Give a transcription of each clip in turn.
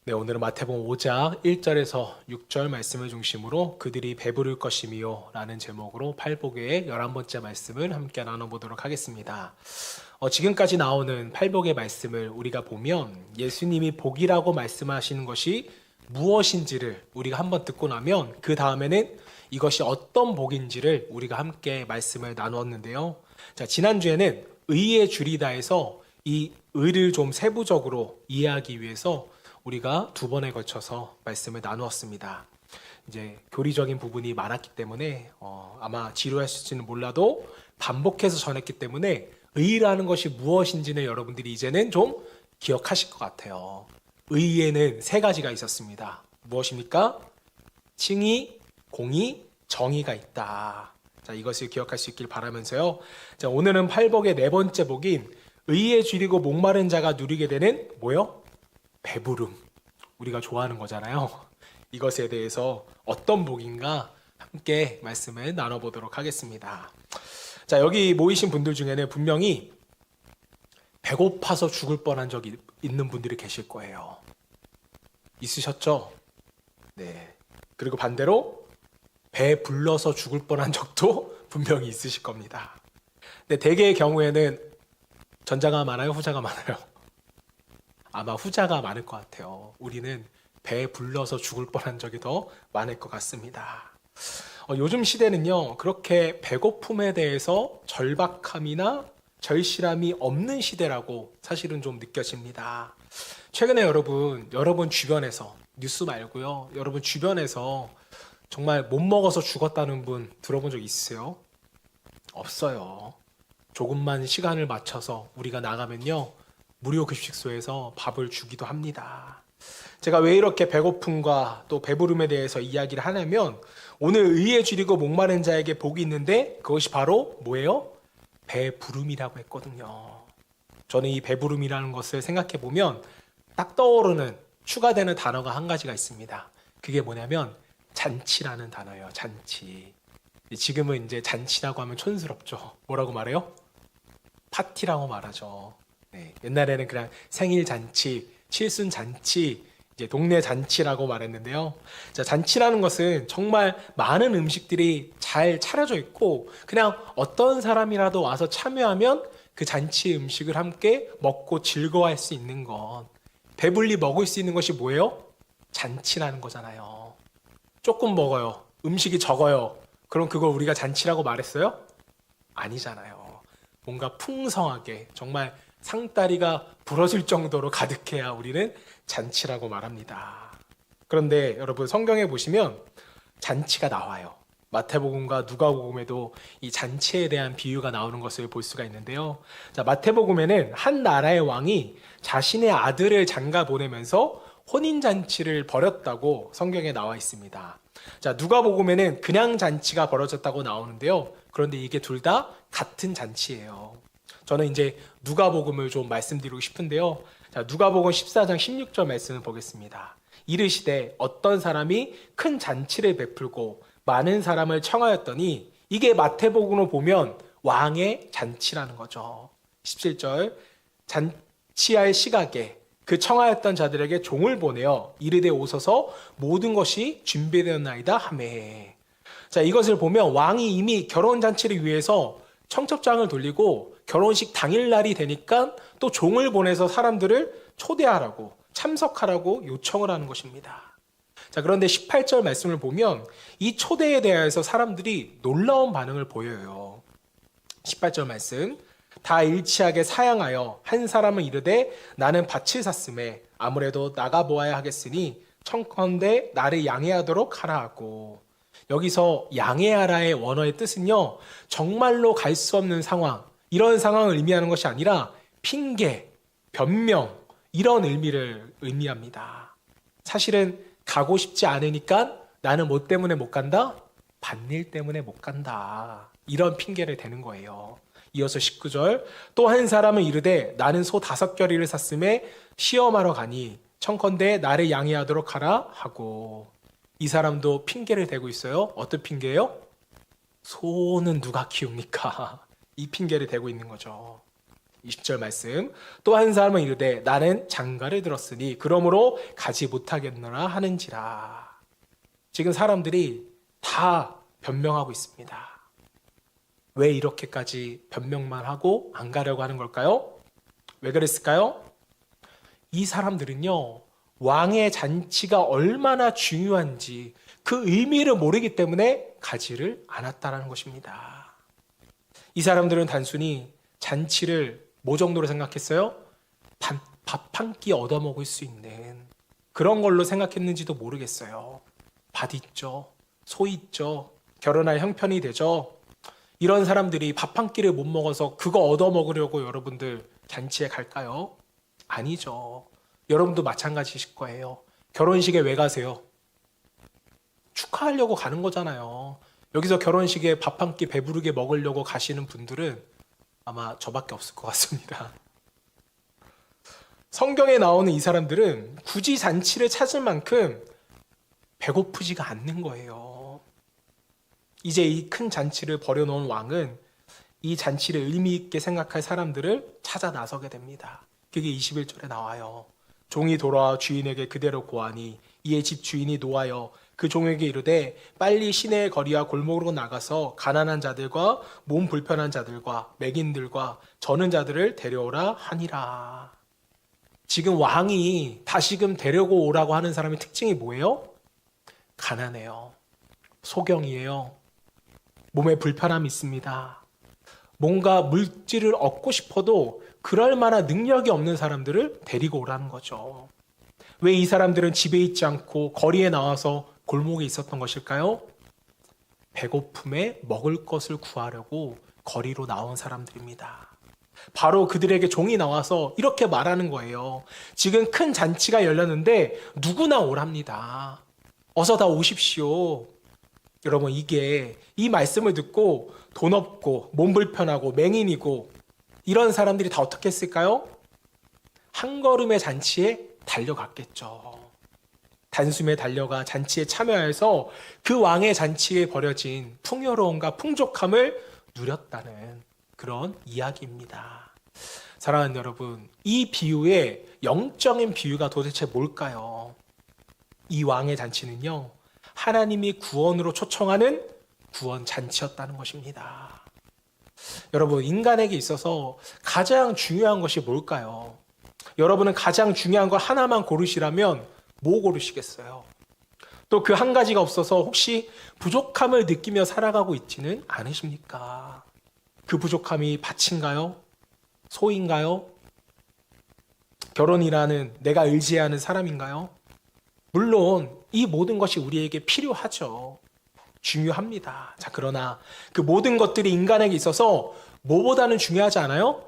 네, 오늘은 마태복음 5장 1절에서 6절 말씀을 중심으로 그들이 배부를 것이미요 라는 제목으로 팔복의 11번째 말씀을 함께 나눠보도록 하겠습니다. 지금까지 나오는 팔복의 말씀을 우리가 보면 예수님이 복이라고 말씀하시는 것이 무엇인지를 우리가 한번 듣고 나면 그 다음에는 이것이 어떤 복인지를 우리가 함께 말씀을 나누었는데요. 자, 지난주에는 의의 줄이다에서 이 의를 좀 세부적으로 이해하기 위해서 우리가 두 번에 걸쳐서 말씀을 나누었습니다. 이제 교리적인 부분이 많았기 때문에 아마 지루하실지는 몰라도 반복해서 전했기 때문에 의라는 것이 무엇인지는 여러분들이 이제는 좀 기억하실 것 같아요. 의에는 세 가지가 있었습니다. 무엇입니까? 칭의, 공의, 정의가 있다. 자, 이것을 기억할 수 있길 바라면서요. 자, 오늘은 팔복의 네 번째 복인 의에 줄이고 목마른 자가 누리게 되는 뭐요? 배부름. 우리가 좋아하는 거잖아요. 이것에 대해서 어떤 복인가 함께 말씀을 나눠보도록 하겠습니다. 자, 여기 모이신 분들 중에는 분명히 배고파서 죽을 뻔한 적이 있는 분들이 계실 거예요. 있으셨죠? 네. 그리고 반대로 배 불러서 죽을 뻔한 적도 분명히 있으실 겁니다. 근데 대개의 경우에는 전자가 많아요? 후자가 많아요? 아마 후자가 많을 것 같아요. 우리는 배 불러서 죽을 뻔한 적이 더 많을 것 같습니다. 요즘 시대는요, 그렇게 배고픔에 대해서 절박함이나 절실함이 없는 시대라고 사실은 좀 느껴집니다. 최근에 여러분 주변에서, 뉴스 말고요, 여러분 주변에서 정말 못 먹어서 죽었다는 분 들어본 적 있으세요? 없어요. 조금만 시간을 맞춰서 우리가 나가면요, 무료 급식소에서 밥을 주기도 합니다. 제가 왜 이렇게 배고픔과 또 배부름에 대해서 이야기를 하냐면 오늘 의에 줄이고 목마른 자에게 복이 있는데 그것이 바로 뭐예요? 배부름이라고 했거든요. 저는 이 배부름이라는 것을 생각해 보면 딱 떠오르는 추가되는 단어가 한 가지가 있습니다. 그게 뭐냐면 잔치라는 단어예요. 잔치. 지금은 이제 잔치라고 하면 촌스럽죠. 뭐라고 말해요? 파티라고 말하죠. 네, 옛날에는 그냥 생일 잔치, 칠순 잔치, 이제 동네 잔치라고 말했는데요. 자, 잔치라는 것은 정말 많은 음식들이 잘 차려져 있고 그냥 어떤 사람이라도 와서 참여하면 그 잔치 음식을 함께 먹고 즐거워할 수 있는 것. 배불리 먹을 수 있는 것이 뭐예요? 잔치라는 거잖아요. 조금 먹어요. 음식이 적어요. 그럼 그걸 우리가 잔치라고 말했어요? 아니잖아요. 뭔가 풍성하게 정말 상다리가 부러질 정도로 가득해야 우리는 잔치라고 말합니다. 그런데 여러분 성경에 보시면 잔치가 나와요. 마태복음과 누가복음에도 이 잔치에 대한 비유가 나오는 것을 볼 수가 있는데요. 자, 마태복음에는 한 나라의 왕이 자신의 아들을 장가 보내면서 혼인잔치를 벌였다고 성경에 나와 있습니다. 자, 누가복음에는 그냥 잔치가 벌어졌다고 나오는데요. 그런데 이게 둘 다 같은 잔치예요. 저는 이제 누가복음을 좀 말씀드리고 싶은데요. 자, 누가복음 14장 16절 말씀을 보겠습니다. 이르시되 어떤 사람이 큰 잔치를 베풀고 많은 사람을 청하였더니 이게 마태복음으로 보면 왕의 잔치라는 거죠. 17절 잔치할 시각에 그 청하였던 자들에게 종을 보내어 이르되 오소서 모든 것이 준비되었나이다 하매. 자, 이것을 보면 왕이 이미 결혼잔치를 위해서 청첩장을 돌리고 결혼식 당일날이 되니까 또 종을 보내서 사람들을 초대하라고 참석하라고 요청을 하는 것입니다. 자, 그런데 18절 말씀을 보면 이 초대에 대해서 사람들이 놀라운 반응을 보여요. 18절 말씀 다 일치하게 사양하여 한 사람은 이르되 나는 밭을 샀음에 아무래도 나가보아야 하겠으니 청컨대 나를 양해하도록 하라 하고. 여기서 양해하라의 원어의 뜻은요, 정말로 갈 수 없는 상황, 이런 상황을 의미하는 것이 아니라 핑계, 변명, 이런 의미를 의미합니다. 사실은 가고 싶지 않으니까 나는 뭐 때문에 못 간다? 밭일 때문에 못 간다. 이런 핑계를 대는 거예요. 이어서 19절 또 한 사람은 이르되 나는 소 5겨리를 샀음에 시험하러 가니 청컨대 나를 양해하도록 하라 하고. 이 사람도 핑계를 대고 있어요. 어떤 핑계예요? 소는 누가 키웁니까? 이 핑계를 대고 있는 거죠. 20절 말씀. 또 한 사람은 이르되 나는 장가를 들었으니 그러므로 가지 못하겠노라 하는지라. 지금 사람들이 다 변명하고 있습니다. 왜 이렇게까지 변명만 하고 안 가려고 하는 걸까요? 왜 그랬을까요? 이 사람들은요, 왕의 잔치가 얼마나 중요한지 그 의미를 모르기 때문에 가지를 않았다는 것입니다. 이 사람들은 단순히 잔치를 뭐 정도로 생각했어요? 밥 한 끼 얻어먹을 수 있는 그런 걸로 생각했는지도 모르겠어요. 밭 있죠, 소 있죠, 결혼할 형편이 되죠. 이런 사람들이 밥 한 끼를 못 먹어서 그거 얻어먹으려고 여러분들 잔치에 갈까요? 아니죠. 여러분도 마찬가지실 거예요. 결혼식에 왜 가세요? 축하하려고 가는 거잖아요. 여기서 결혼식에 밥 한 끼 배부르게 먹으려고 가시는 분들은 아마 저밖에 없을 것 같습니다. 성경에 나오는 이 사람들은 굳이 잔치를 찾을 만큼 배고프지가 않는 거예요. 이제 이 큰 잔치를 벌여놓은 왕은 이 잔치를 의미 있게 생각할 사람들을 찾아 나서게 됩니다. 그게 21절에 나와요. 종이 돌아와 주인에게 그대로 고하니 이에 집 주인이 노하여 그 종에게 이르되 빨리 시내의 거리와 골목으로 나가서 가난한 자들과 몸 불편한 자들과 맹인들과 저는 자들을 데려오라 하니라. 지금 왕이 다시금 데리고 오라고 하는 사람의 특징이 뭐예요? 가난해요. 소경이에요. 몸에 불편함이 있습니다. 뭔가 물질을 얻고 싶어도 그럴 만한 능력이 없는 사람들을 데리고 오라는 거죠. 왜 이 사람들은 집에 있지 않고 거리에 나와서 골목에 있었던 것일까요? 배고픔에 먹을 것을 구하려고 거리로 나온 사람들입니다. 바로 그들에게 종이 나와서 이렇게 말하는 거예요. 지금 큰 잔치가 열렸는데 누구나 오랍니다. 어서 다 오십시오. 여러분, 이게 이 말씀을 듣고 돈 없고 몸 불편하고 맹인이고 이런 사람들이 다 어떻게 했을까요? 한 걸음의 잔치에 달려갔겠죠. 단숨에 달려가 잔치에 참여해서 그 왕의 잔치에 벌여진 풍요로움과 풍족함을 누렸다는 그런 이야기입니다. 사랑하는 여러분, 이 비유의 영적인 비유가 도대체 뭘까요? 이 왕의 잔치는요, 하나님이 구원으로 초청하는 구원 잔치였다는 것입니다. 여러분, 인간에게 있어서 가장 중요한 것이 뭘까요? 여러분은 가장 중요한 걸 하나만 고르시라면 뭐 고르시겠어요? 또 그 한 가지가 없어서 혹시 부족함을 느끼며 살아가고 있지는 않으십니까? 그 부족함이 밭인가요? 소인가요? 결혼이라는 내가 의지하는 사람인가요? 물론 이 모든 것이 우리에게 필요하죠. 중요합니다. 자, 그러나 그 모든 것들이 인간에게 있어서 뭐보다는 중요하지 않아요?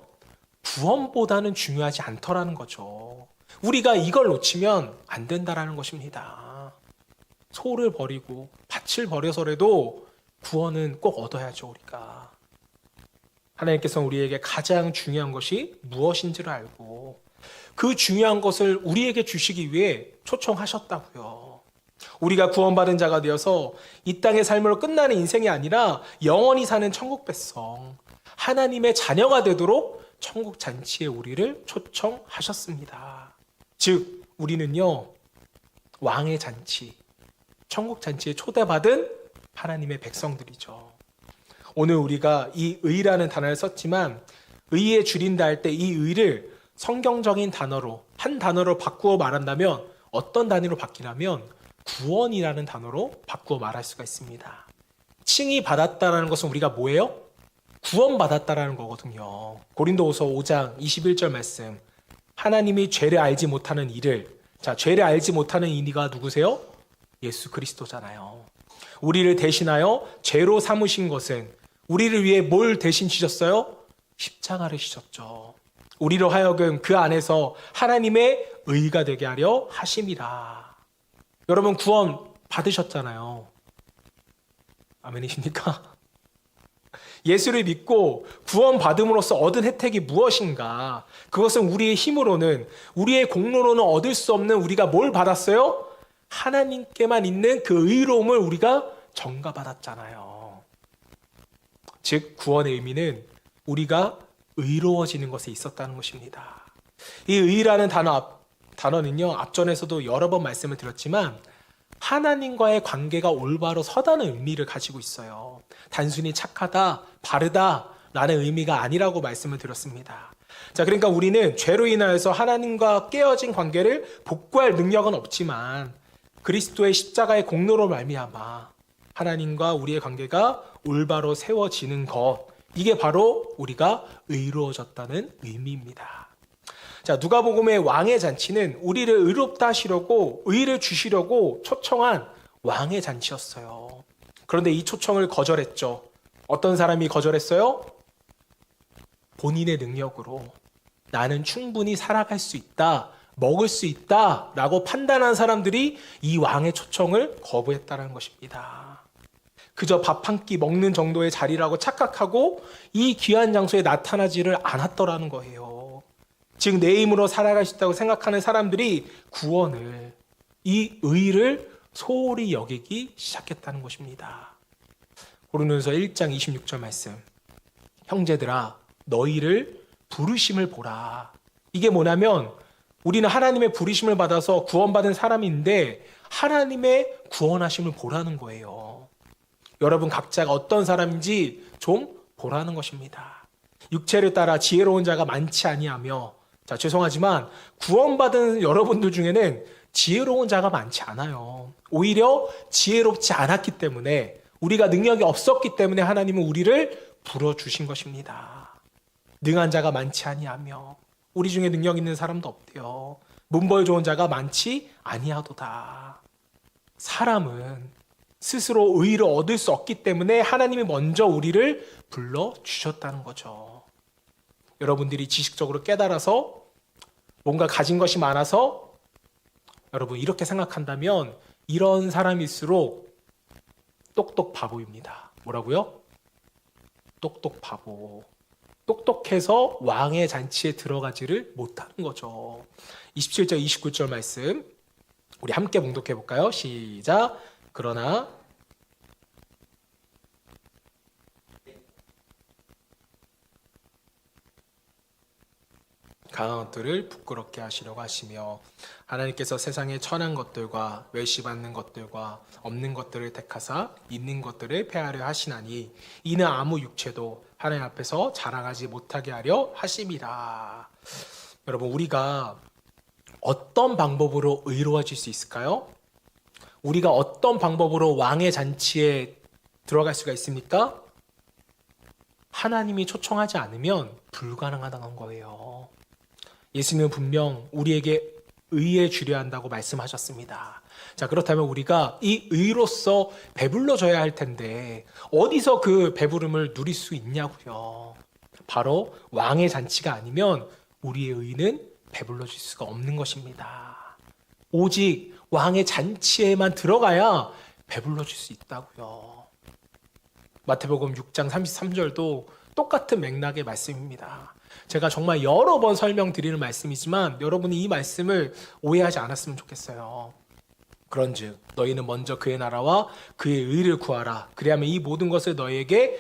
구원보다는 중요하지 않더라는 거죠. 우리가 이걸 놓치면 안 된다라는 것입니다. 소를 버리고 밭을 버려서라도 구원은 꼭 얻어야죠, 우리가. 하나님께서는 우리에게 가장 중요한 것이 무엇인지를 알고 그 중요한 것을 우리에게 주시기 위해 초청하셨다고요. 우리가 구원받은 자가 되어서 이 땅의 삶으로 끝나는 인생이 아니라 영원히 사는 천국 백성, 하나님의 자녀가 되도록 천국 잔치에 우리를 초청하셨습니다. 즉, 우리는요, 왕의 잔치, 천국 잔치에 초대받은 하나님의 백성들이죠. 오늘 우리가 이 의라는 단어를 썼지만 의에 줄인다 할 때 이 의를 성경적인 단어로 한 단어로 바꾸어 말한다면 어떤 단위로 바뀌냐면 구원이라는 단어로 바꾸어 말할 수가 있습니다. 칭의 받았다라는 것은 우리가 뭐예요? 구원받았다라는 거거든요. 고린도후서 5장 21절 말씀. 하나님이 죄를 알지 못하는 이를, 자, 죄를 알지 못하는 이가 누구세요? 예수 그리스도잖아요. 우리를 대신하여 죄로 삼으신 것은 우리를 위해 뭘 대신 지셨어요? 십자가를 지셨죠. 우리로 하여금 그 안에서 하나님의 의가 되게 하려 하심이라. 여러분, 구원 받으셨잖아요. 아멘이십니까? 예수를 믿고 구원받음으로써 얻은 혜택이 무엇인가? 그것은 우리의 힘으로는, 우리의 공로로는 얻을 수 없는 우리가 뭘 받았어요? 하나님께만 있는 그 의로움을 우리가 전가받았잖아요. 즉, 구원의 의미는 우리가 의로워지는 것에 있었다는 것입니다. 이 의라는 단어는요, 앞전에서도 여러 번 말씀을 드렸지만 하나님과의 관계가 올바로 서다는 의미를 가지고 있어요. 단순히 착하다, 바르다 라는 의미가 아니라고 말씀을 드렸습니다. 자, 그러니까 우리는 죄로 인하여서 하나님과 깨어진 관계를 복구할 능력은 없지만 그리스도의 십자가의 공로로 말미암아 하나님과 우리의 관계가 올바로 세워지는 것, 이게 바로 우리가 의로워졌다는 의미입니다. 자, 누가복음의 왕의 잔치는 우리를 의롭다 하시려고, 의를 주시려고 초청한 왕의 잔치였어요. 그런데 이 초청을 거절했죠. 어떤 사람이 거절했어요? 본인의 능력으로 나는 충분히 살아갈 수 있다, 먹을 수 있다 라고 판단한 사람들이 이 왕의 초청을 거부했다는 것입니다. 그저 밥 한 끼 먹는 정도의 자리라고 착각하고 이 귀한 장소에 나타나지를 않았더라는 거예요. 즉 내 힘으로 살아갈 수 있다고 생각하는 사람들이 구원을, 이 의를 소홀히 여기기 시작했다는 것입니다. 고린도전서 1장 26절 말씀, 형제들아 너희를 부르심을 보라. 이게 뭐냐면 우리는 하나님의 부르심을 받아서 구원받은 사람인데 하나님의 구원하심을 보라는 거예요. 여러분 각자가 어떤 사람인지 좀 보라는 것입니다. 육체를 따라 지혜로운 자가 많지 아니하며, 자, 죄송하지만 구원받은 여러분들 중에는 지혜로운 자가 많지 않아요. 오히려 지혜롭지 않았기 때문에, 우리가 능력이 없었기 때문에 하나님은 우리를 불러주신 것입니다. 능한 자가 많지 아니하며, 우리 중에 능력 있는 사람도 없대요. 문벌 좋은 자가 많지 아니하도다. 사람은 스스로 의를 얻을 수 없기 때문에 하나님이 먼저 우리를 불러주셨다는 거죠. 여러분들이 지식적으로 깨달아서 뭔가 가진 것이 많아서 여러분 이렇게 생각한다면 이런 사람일수록 똑똑 바보입니다. 뭐라고요? 똑똑 바보. 똑똑해서 왕의 잔치에 들어가지를 못하는 거죠. 27절 29절 말씀 우리 함께 봉독해 볼까요? 시작. 그러나 강한 것들을 부끄럽게 하시려고 하시며 하나님께서 세상의 천한 것들과 멸시받는 것들과 없는 것들을 택하사 있는 것들을 폐하려 하시나니 이는 아무 육체도 하나님 앞에서 자랑하지 못하게 하려 하심이라. 여러분 우리가 어떤 방법으로 의로워질 수 있을까요? 우리가 어떤 방법으로 왕의 잔치에 들어갈 수가 있습니까? 하나님이 초청하지 않으면 불가능하다는 거예요. 예수님은 분명 우리에게 의에 주려 한다고 말씀하셨습니다. 자, 그렇다면 우리가 이 의로서 배불러져야 할 텐데 어디서 그 배부름을 누릴 수 있냐고요. 바로 왕의 잔치가 아니면 우리의 의는 배불러질 수가 없는 것입니다. 오직 왕의 잔치에만 들어가야 배불러질 수 있다고요. 마태복음 6장 33절도 똑같은 맥락의 말씀입니다. 제가 정말 여러 번 설명드리는 말씀이지만 여러분이 이 말씀을 오해하지 않았으면 좋겠어요. 그런즉 너희는 먼저 그의 나라와 그의 의를 구하라. 그리하면 이 모든 것을 너희에게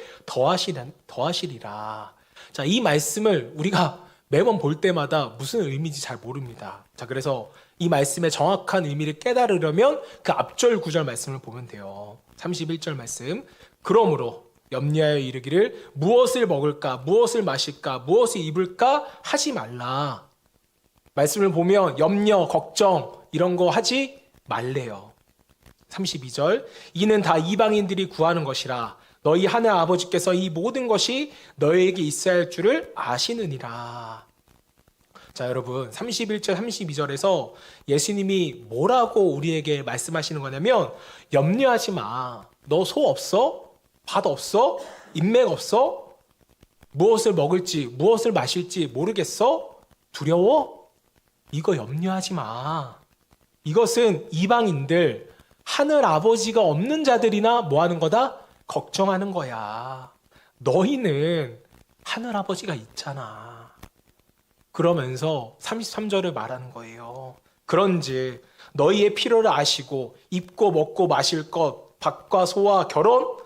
더하시리라. 자, 이 말씀을 우리가 매번 볼 때마다 무슨 의미인지 잘 모릅니다. 자, 그래서 이 말씀의 정확한 의미를 깨달으려면 그 앞절 구절 말씀을 보면 돼요. 31절 말씀. 그러므로 염려하여 이르기를 무엇을 먹을까, 무엇을 마실까, 무엇을 입을까 하지 말라. 말씀을 보면 염려, 걱정 이런 거 하지 말래요. 32절. 이는 다 이방인들이 구하는 것이라. 너희 하늘 아버지께서 이 모든 것이 너희에게 있어야 할 줄을 아시느니라. 자, 여러분 31절 32절에서 예수님이 뭐라고 우리에게 말씀하시는 거냐면 염려하지 마. 너 소 없어? 밭 없어? 인맥 없어? 무엇을 먹을지 무엇을 마실지 모르겠어? 두려워? 이거 염려하지 마. 이것은 이방인들, 하늘 아버지가 없는 자들이나 뭐 하는 거다? 걱정하는 거야. 너희는 하늘 아버지가 있잖아. 그러면서 33절을 말하는 거예요. 그런즉 너희의 필요를 아시고 입고 먹고 마실 것, 밭과 소와 결혼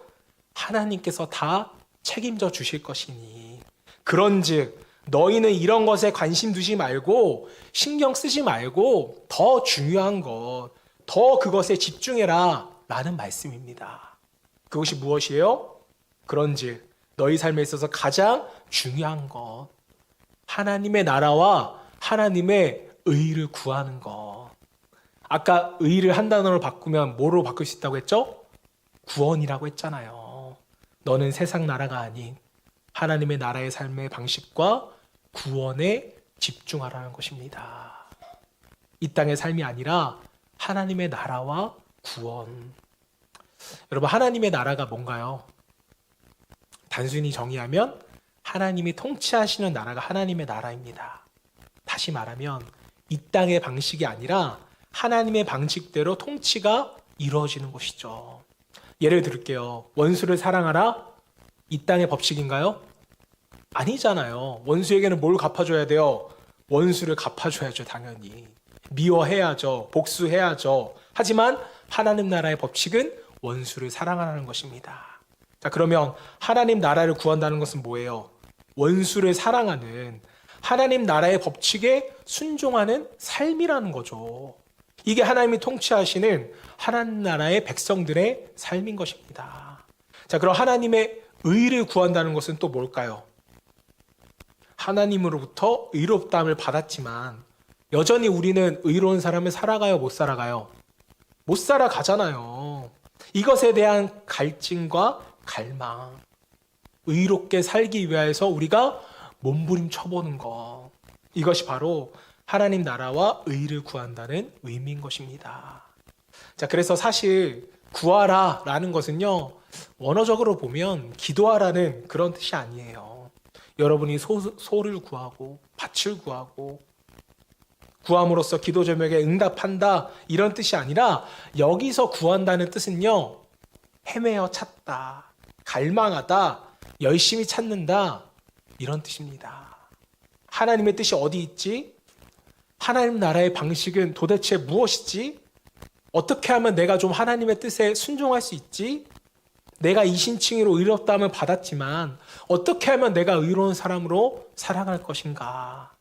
하나님께서 다 책임져 주실 것이니 그런즉 너희는 이런 것에 관심 두지 말고 신경 쓰지 말고 더 중요한 것, 더 그것에 집중해라 라는 말씀입니다. 그것이 무엇이에요? 그런즉 너희 삶에 있어서 가장 중요한 것, 하나님의 나라와 하나님의 의를 구하는 것. 아까 의를 한 단어로 바꾸면 뭐로 바꿀 수 있다고 했죠? 구원이라고 했잖아요. 너는 세상 나라가 아닌 하나님의 나라의 삶의 방식과 구원에 집중하라는 것입니다. 이 땅의 삶이 아니라 하나님의 나라와 구원. 여러분, 하나님의 나라가 뭔가요? 단순히 정의하면 하나님이 통치하시는 나라가 하나님의 나라입니다. 다시 말하면 이 땅의 방식이 아니라 하나님의 방식대로 통치가 이루어지는 것이죠. 예를 들을게요. 원수를 사랑하라? 이 땅의 법칙인가요? 아니잖아요. 원수에게는 뭘 갚아줘야 돼요? 원수를 갚아줘야죠, 당연히. 미워해야죠. 복수해야죠. 하지만 하나님 나라의 법칙은 원수를 사랑하라는 것입니다. 자, 그러면 하나님 나라를 구한다는 것은 뭐예요? 원수를 사랑하는 하나님 나라의 법칙에 순종하는 삶이라는 거죠. 이게 하나님이 통치하시는 하나님 나라의 백성들의 삶인 것입니다. 자, 그럼 하나님의 의를 구한다는 것은 또 뭘까요? 하나님으로부터 의롭다함을 받았지만 여전히 우리는 의로운 삶을 살아가요, 못 살아가요? 못 살아가잖아요. 이것에 대한 갈증과 갈망, 의롭게 살기 위해서 우리가 몸부림쳐보는 것, 이것이 바로 하나님 나라와 의를 구한다는 의미인 것입니다. 자, 그래서 사실 구하라 라는 것은요, 원어적으로 보면 기도하라는 그런 뜻이 아니에요. 여러분이 소를 구하고 밭을 구하고 구함으로써 기도 제목에 응답한다 이런 뜻이 아니라, 여기서 구한다는 뜻은요, 헤매어 찾다, 갈망하다, 열심히 찾는다 이런 뜻입니다. 하나님의 뜻이 어디 있지? 하나님 나라의 방식은 도대체 무엇이지? 어떻게 하면 내가 좀 하나님의 뜻에 순종할 수 있지? 내가 이신칭의로 의롭다함을 받았지만 어떻게 하면 내가 의로운 사람으로 살아갈 것인가?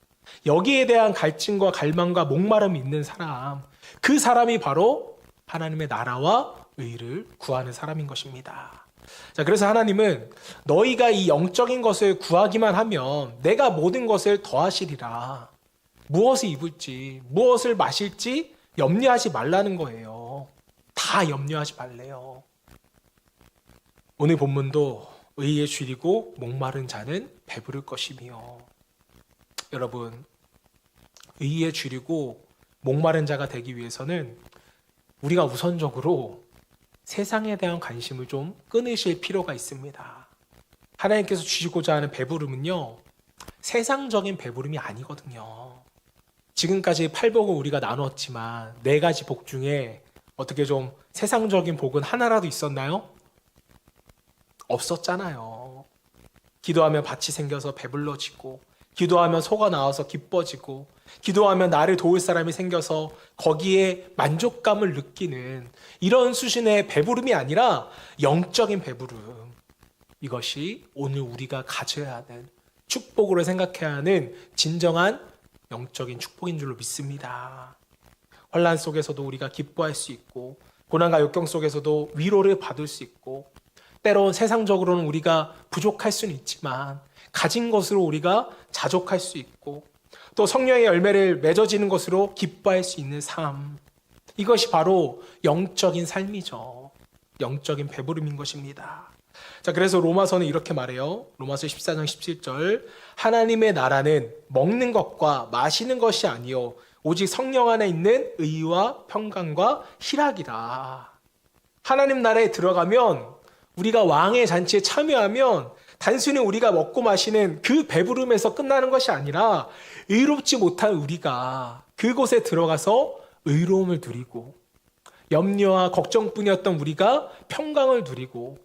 여기에 대한 갈증과 갈망과 목마름이 있는 사람, 그 사람이 바로 하나님의 나라와 의를 구하는 사람인 것입니다. 자, 그래서 하나님은 너희가 이 영적인 것을 구하기만 하면 내가 모든 것을 더하시리라. 무엇을 입을지, 무엇을 마실지 염려하지 말라는 거예요. 다 염려하지 말래요. 오늘 본문도 의에 줄이고 목마른 자는 배부를 것이며, 여러분, 의에 줄이고 목마른 자가 되기 위해서는 우리가 우선적으로 세상에 대한 관심을 좀 끊으실 필요가 있습니다. 하나님께서 주시고자 하는 배부름은요, 세상적인 배부름이 아니거든요. 지금까지 팔복을 우리가 나눴지만 4가지 복 중에 어떻게 좀 세상적인 복은 하나라도 있었나요? 없었잖아요. 기도하면 밭이 생겨서 배불러지고, 기도하면 소가 나와서 기뻐지고, 기도하면 나를 도울 사람이 생겨서 거기에 만족감을 느끼는 이런 수준의 배부름이 아니라 영적인 배부름. 이것이 오늘 우리가 가져야 하는, 축복으로 생각해야 하는 진정한 영적인 축복인 줄로 믿습니다. 환난 속에서도 우리가 기뻐할 수 있고, 고난과 역경 속에서도 위로를 받을 수 있고, 때론 세상적으로는 우리가 부족할 수는 있지만 가진 것으로 우리가 자족할 수 있고, 또 성령의 열매를 맺어지는 것으로 기뻐할 수 있는 삶, 이것이 바로 영적인 삶이죠. 영적인 배부름인 것입니다. 자, 그래서 로마서는 이렇게 말해요. 로마서 14장 17절, 하나님의 나라는 먹는 것과 마시는 것이 아니요 오직 성령 안에 있는 의와 평강과 희락이라. 하나님 나라에 들어가면, 우리가 왕의 잔치에 참여하면 단순히 우리가 먹고 마시는 그 배부름에서 끝나는 것이 아니라, 의롭지 못한 우리가 그곳에 들어가서 의로움을 누리고, 염려와 걱정뿐이었던 우리가 평강을 누리고,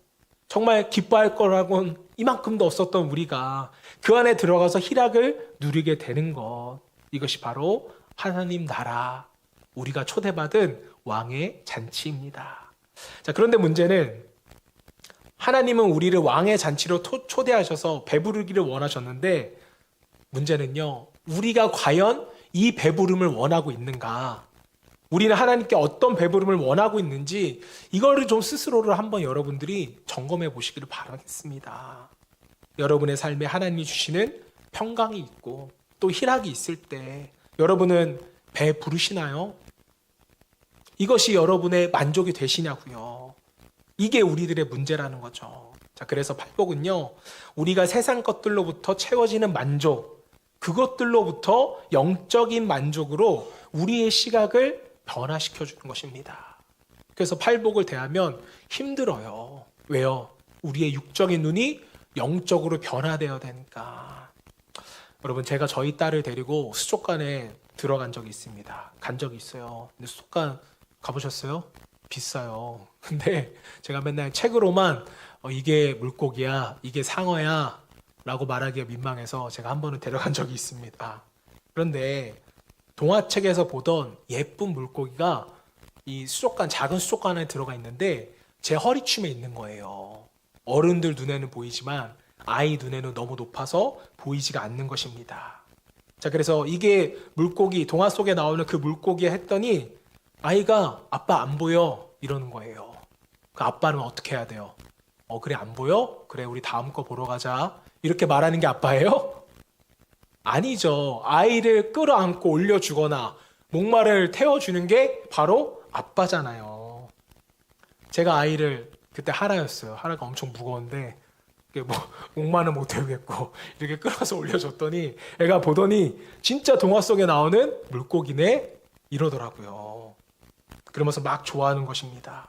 정말 기뻐할 거라고는 이만큼도 없었던 우리가 그 안에 들어가서 희락을 누리게 되는 것, 이것이 바로 하나님 나라, 우리가 초대받은 왕의 잔치입니다. 자, 그런데 문제는 하나님은 우리를 왕의 잔치로 초대하셔서 배부르기를 원하셨는데 문제는요, 우리가 과연 이 배부름을 원하고 있는가? 우리는 하나님께 어떤 배부름을 원하고 있는지 이거를 좀 스스로를 한번 여러분들이 점검해 보시기를 바라겠습니다. 여러분의 삶에 하나님이 주시는 평강이 있고 또 희락이 있을 때 여러분은 배 부르시나요? 이것이 여러분의 만족이 되시냐고요. 이게 우리들의 문제라는 거죠. 자, 그래서 팔복은요, 우리가 세상 것들로부터 채워지는 만족, 그것들로부터 영적인 만족으로 우리의 시각을 변화시켜 주는 것입니다. 그래서 팔복을 대하면 힘들어요. 왜요? 우리의 육적인 눈이 영적으로 변화되어야 되니까. 여러분, 제가 저희 딸을 데리고 수족관에 들어간 적이 있습니다. 간 적이 있어요. 근데 수족관 가보셨어요? 비싸요. 근데 제가 맨날 책으로만 이게 물고기야, 이게 상어야 라고 말하기가 민망해서 제가 한 번은 데려간 적이 있습니다. 그런데 동화책에서 보던 예쁜 물고기가 이 수족관, 작은 수족관 안에 들어가 있는데 제 허리춤에 있는 거예요. 어른들 눈에는 보이지만 아이 눈에는 너무 높아서 보이지가 않는 것입니다. 자, 그래서 이게 물고기, 동화 속에 나오는 그 물고기에 했더니 아이가 아빠 안 보여 이러는 거예요. 그 아빠는 어떻게 해야 돼요? 그래 안 보여? 그래 우리 다음 거 보러 가자. 이렇게 말하는 게 아빠예요? 아니죠. 아이를 끌어안고 올려주거나 목마를 태워주는 게 바로 아빠잖아요. 제가 아이를 그때 하라였어요. 하라가 엄청 무거운데 목마는 못 태우겠고 이렇게 끌어서 올려줬더니 애가 보더니 진짜 동화 속에 나오는 물고기네 이러더라고요. 그러면서 막 좋아하는 것입니다.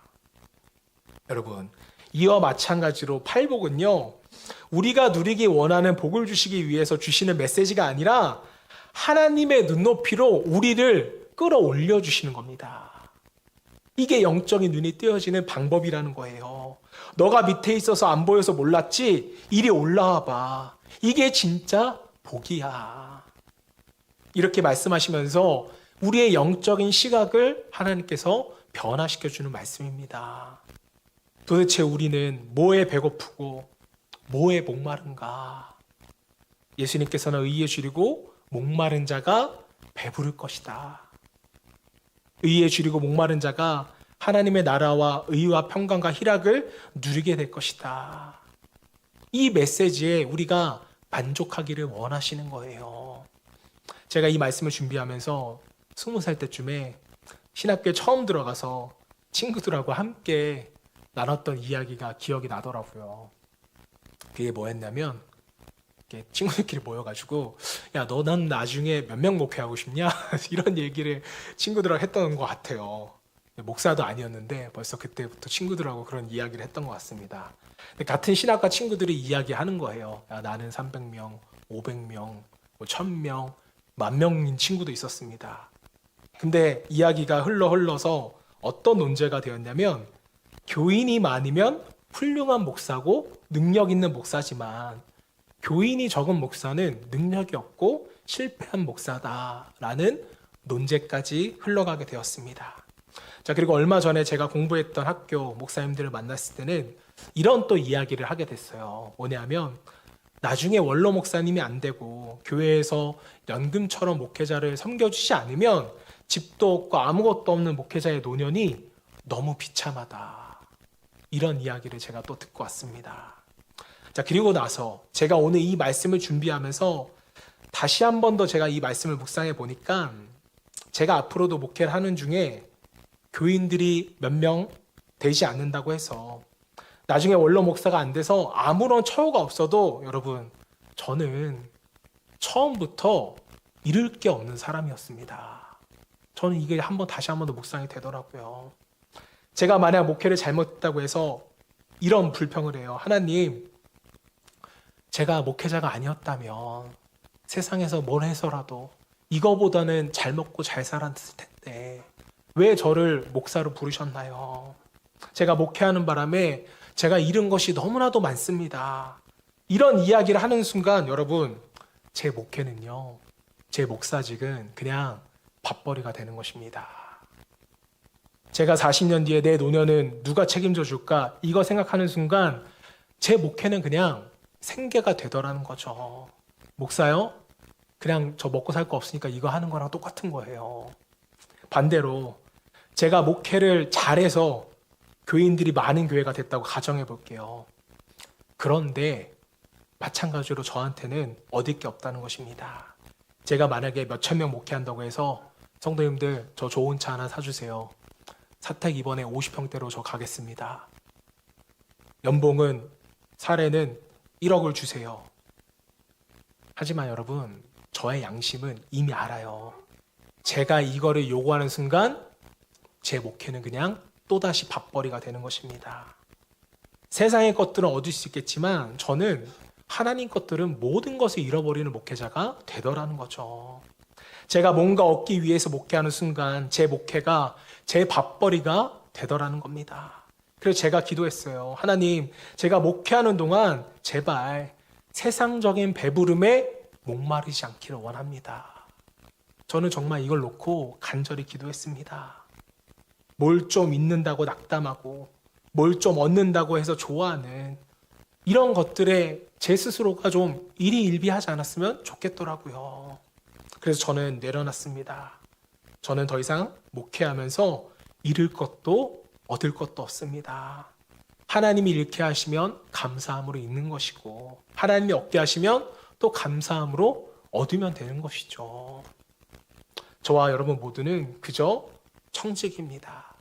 여러분, 이와 마찬가지로 팔복은요, 우리가 누리기 원하는 복을 주시기 위해서 주시는 메시지가 아니라 하나님의 눈높이로 우리를 끌어올려 주시는 겁니다. 이게 영적인 눈이 띄어지는 방법이라는 거예요. 너가 밑에 있어서 안 보여서 몰랐지? 이리 올라와 봐. 이게 진짜 복이야. 이렇게 말씀하시면서 우리의 영적인 시각을 하나님께서 변화시켜주는 말씀입니다. 도대체 우리는 뭐에 배고프고 뭐에 목마른가? 예수님께서는 의에 줄이고 목마른 자가 배부를 것이다. 의에 줄이고 목마른 자가 하나님의 나라와 의와 평강과 희락을 누리게 될 것이다. 이 메시지에 우리가 만족하기를 원하시는 거예요. 제가 이 말씀을 준비하면서 20살 때쯤에 신학교에 처음 들어가서 친구들하고 함께 나눴던 이야기가 기억이 나더라고요. 그게 뭐였냐면 친구들끼리 모여가지고 야, 너는 나중에 몇 명 목회하고 싶냐? 이런 얘기를 친구들하고 했던 것 같아요. 목사도 아니었는데 벌써 그때부터 친구들하고 그런 이야기를 했던 것 같습니다. 같은 신학과 친구들이 이야기하는 거예요. 야, 나는 300명, 500명, 1000명, 10,000명인 친구도 있었습니다. 근데 이야기가 흘러서 어떤 논제가 되었냐면 교인이 많으면 훌륭한 목사고 능력 있는 목사지만 교인이 적은 목사는 능력이 없고 실패한 목사다라는 논제까지 흘러가게 되었습니다. 자, 그리고 얼마 전에 제가 공부했던 학교 목사님들을 만났을 때는 이런 또 이야기를 하게 됐어요. 뭐냐면 나중에 원로 목사님이 안 되고 교회에서 연금처럼 목회자를 섬겨주지 않으면 집도 없고 아무것도 없는 목회자의 노년이 너무 비참하다. 이런 이야기를 제가 또 듣고 왔습니다. 자, 그리고 나서 제가 오늘 이 말씀을 준비하면서 다시 한 번 더 제가 이 말씀을 묵상해 보니까 제가 앞으로도 목회를 하는 중에 교인들이 몇 명 되지 않는다고 해서 나중에 원로 목사가 안 돼서 아무런 처우가 없어도 여러분, 저는 처음부터 잃을 게 없는 사람이었습니다. 저는 이게 다시 한 번 더 묵상이 되더라고요. 제가 만약 목회를 잘못했다고 해서 이런 불평을 해요. 하나님, 제가 목회자가 아니었다면 세상에서 뭘 해서라도 이거보다는 잘 먹고 잘 살았을 텐데 왜 저를 목사로 부르셨나요? 제가 목회하는 바람에 제가 잃은 것이 너무나도 많습니다. 이런 이야기를 하는 순간 여러분, 제 목회는요, 제 목사직은 그냥 밥벌이가 되는 것입니다. 제가 40년 뒤에 내 노년은 누가 책임져 줄까? 이거 생각하는 순간 제 목회는 그냥 생계가 되더라는 거죠. 목사요? 그냥 저 먹고 살 거 없으니까 이거 하는 거랑 똑같은 거예요. 반대로 제가 목회를 잘해서 교인들이 많은 교회가 됐다고 가정해 볼게요. 그런데 마찬가지로 저한테는 얻을 게 없다는 것입니다. 제가 만약에 몇천 명 목회한다고 해서 성도님들 저 좋은 차 하나 사주세요. 사택 이번에 50평대로 저 가겠습니다. 연봉은 사례는 1억을 주세요. 하지만 여러분, 저의 양심은 이미 알아요. 제가 이거를 요구하는 순간 제 목회는 그냥 또다시 밥벌이가 되는 것입니다. 세상의 것들은 얻을 수 있겠지만 저는 하나님 것들은 모든 것을 잃어버리는 목회자가 되더라는 거죠. 제가 뭔가 얻기 위해서 목회하는 순간 제 목회가 제 밥벌이가 되더라는 겁니다. 그래서 제가 기도했어요. 하나님, 제가 목회하는 동안 제발 세상적인 배부름에 목마르지 않기를 원합니다. 저는 정말 이걸 놓고 간절히 기도했습니다. 뭘 좀 잊는다고 낙담하고 뭘 좀 얻는다고 해서 좋아하는 이런 것들에 제 스스로가 좀 일희일비하지 않았으면 좋겠더라고요. 그래서 저는 내려놨습니다. 저는 더 이상 목회하면서 잃을 것도 얻을 것도 없습니다. 하나님이 잃게 하시면 감사함으로 잃는 것이고 하나님이 얻게 하시면 또 감사함으로 얻으면 되는 것이죠. 저와 여러분 모두는 그저 청직입니다.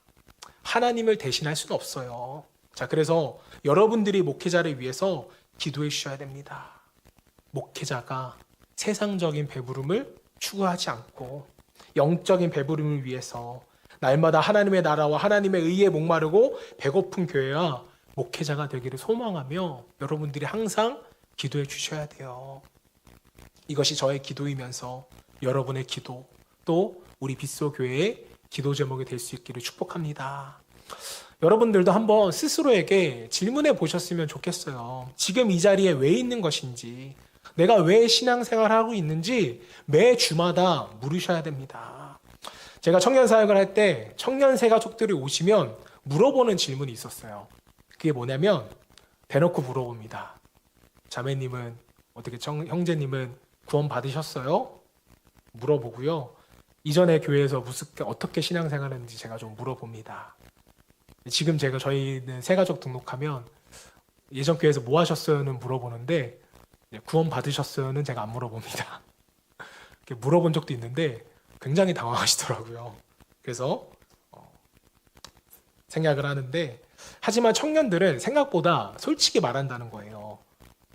하나님을 대신할 수는 없어요. 자, 그래서 여러분들이 목회자를 위해서 기도해 주셔야 됩니다. 목회자가 세상적인 배부름을 추구하지 않고 영적인 배부름을 위해서 날마다 하나님의 나라와 하나님의 의에 목마르고 배고픈 교회와 목회자가 되기를 소망하며 여러분들이 항상 기도해 주셔야 돼요. 이것이 저의 기도이면서 여러분의 기도 또 우리 빗소 교회의 기도 제목이 될 수 있기를 축복합니다. 여러분들도 한번 스스로에게 질문해 보셨으면 좋겠어요. 지금 이 자리에 왜 있는 것인지, 내가 왜 신앙생활을 하고 있는지 매 주마다 물으셔야 됩니다. 제가 청년 사역을 할 때 청년 새가족들이 오시면 물어보는 질문이 있었어요. 그게 뭐냐면 대놓고 물어봅니다. 자매님은 어떻게 형제님은 구원 받으셨어요? 물어보고요. 이전에 교회에서 어떻게 신앙생활했는지 제가 좀 물어봅니다. 지금 저희는 새가족 등록하면 예전 교회에서 뭐 하셨어요는 물어보는데 구원 받으셨어요는 제가 안 물어봅니다. 물어본 적도 있는데 굉장히 당황하시더라고요. 그래서 생각을 하는데, 하지만 청년들은 생각보다 솔직히 말한다는 거예요.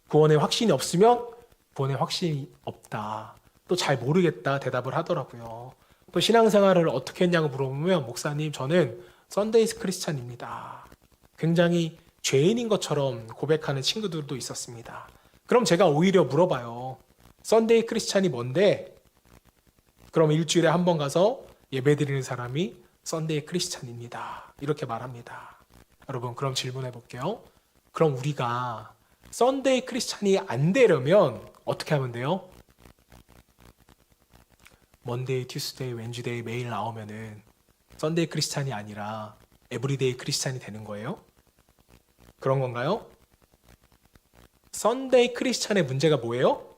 구원의 확신이 없으면 구원의 확신이 없다, 또 잘 모르겠다 대답을 하더라고요. 또 신앙생활을 어떻게 했냐고 물어보면 목사님 저는 썬데이스 크리스찬입니다. 굉장히 죄인인 것처럼 고백하는 친구들도 있었습니다. 그럼 제가 오히려 물어봐요. 썬데이 크리스찬이 뭔데? 그럼 일주일에 한 번 가서 예배드리는 사람이 썬데이 크리스찬입니다. 이렇게 말합니다. 여러분, 그럼 질문해 볼게요. 그럼 우리가 썬데이 크리스찬이 안 되려면 어떻게 하면 돼요? 먼데이, 튜스데이, 웬즈데이 매일 나오면은 썬데이 크리스찬이 아니라 에브리데이 크리스찬이 되는 거예요? 그런 건가요? 썬데이 크리스찬의 문제가 뭐예요?